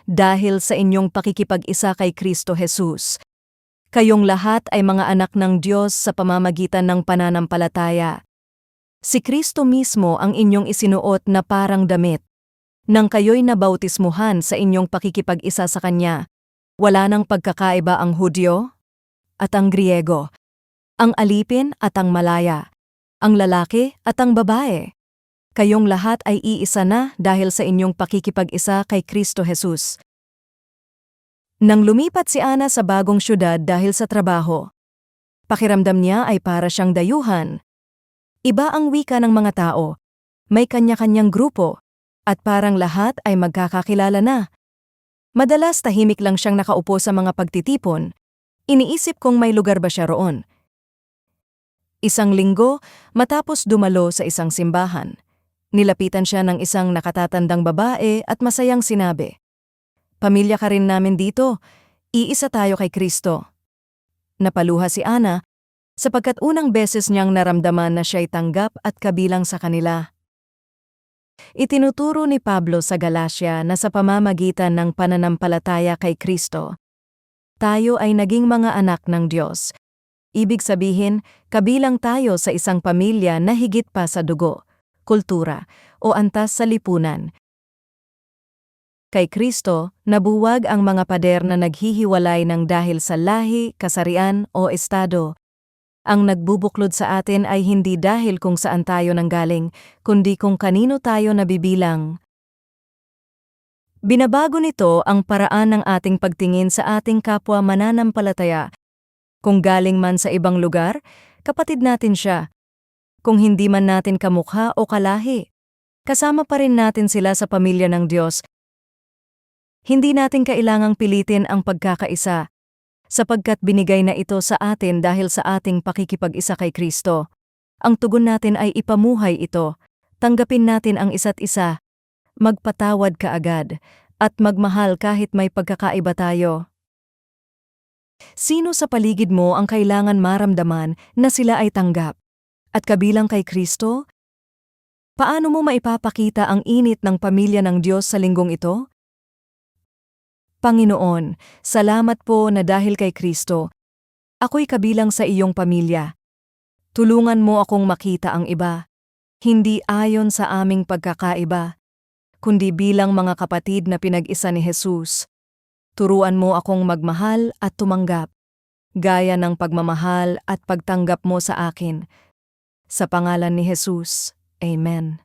dahil sa inyong pakikipag-isa kay Kristo Jesus. Kayong lahat ay mga anak ng Diyos sa pamamagitan ng pananampalataya. Si Kristo mismo ang inyong isinuot na parang damit. Nang kayo'y nabautismuhan sa inyong pakikipag-isa sa Kanya, wala nang pagkakaiba ang Hudyo at ang Griego, ang alipin at ang malaya, ang lalaki at ang babae. Kayong lahat ay iisa na dahil sa inyong pakikipag-isa kay Kristo Jesus. Nang lumipat si Ana sa bagong syudad dahil sa trabaho, pakiramdam niya ay para siyang dayuhan. Iba ang wika ng mga tao, may kanya-kanyang grupo, at parang lahat ay magkakakilala na. Madalas tahimik lang siyang nakaupo sa mga pagtitipon. Iniisip kung may lugar ba siya roon. Isang linggo, matapos dumalo sa isang simbahan, nilapitan siya ng isang nakatatandang babae at masayang sinabi, "Pamilya ka rin namin dito, iisa tayo kay Kristo." Napaluha si Ana, sapagkat unang beses niyang naramdaman na siya'y tanggap at kabilang sa kanila. Itinuturo ni Pablo sa Galacia na sa pamamagitan ng pananampalataya kay Kristo, tayo ay naging mga anak ng Diyos. Ibig sabihin, kabilang tayo sa isang pamilya na higit pa sa dugo, kultura, o antas sa lipunan. Kay Kristo, nabuwag ang mga pader na naghihiwalay ng dahil sa lahi, kasarian o estado. Ang nagbubuklod sa atin ay hindi dahil kung saan tayo nanggaling, kundi kung kanino tayo nabibilang. Binabago nito ang paraan ng ating pagtingin sa ating kapwa mananampalataya. Kung galing man sa ibang lugar, kapatid natin siya. Kung hindi man natin kamukha o kalahi, kasama pa rin natin sila sa pamilya ng Diyos. Hindi natin kailangang pilitin ang pagkakaisa, sapagkat binigay na ito sa atin dahil sa ating pakikipag-isa kay Kristo. Ang tugon natin ay ipamuhay ito, tanggapin natin ang isa't isa, magpatawad kaagad, at magmahal kahit may pagkakaiba tayo. Sino sa paligid mo ang kailangan maramdaman na sila ay tanggap at kabilang kay Kristo? Paano mo maipapakita ang init ng pamilya ng Diyos sa linggong ito? Panginoon, salamat po na dahil kay Kristo, ako'y kabilang sa iyong pamilya. Tulungan mo akong makita ang iba, hindi ayon sa aming pagkakaiba, kundi bilang mga kapatid na pinag-isa ni Jesus. Turuan mo akong magmahal at tumanggap, gaya ng pagmamahal at pagtanggap mo sa akin. Sa pangalan ni Jesus, Amen.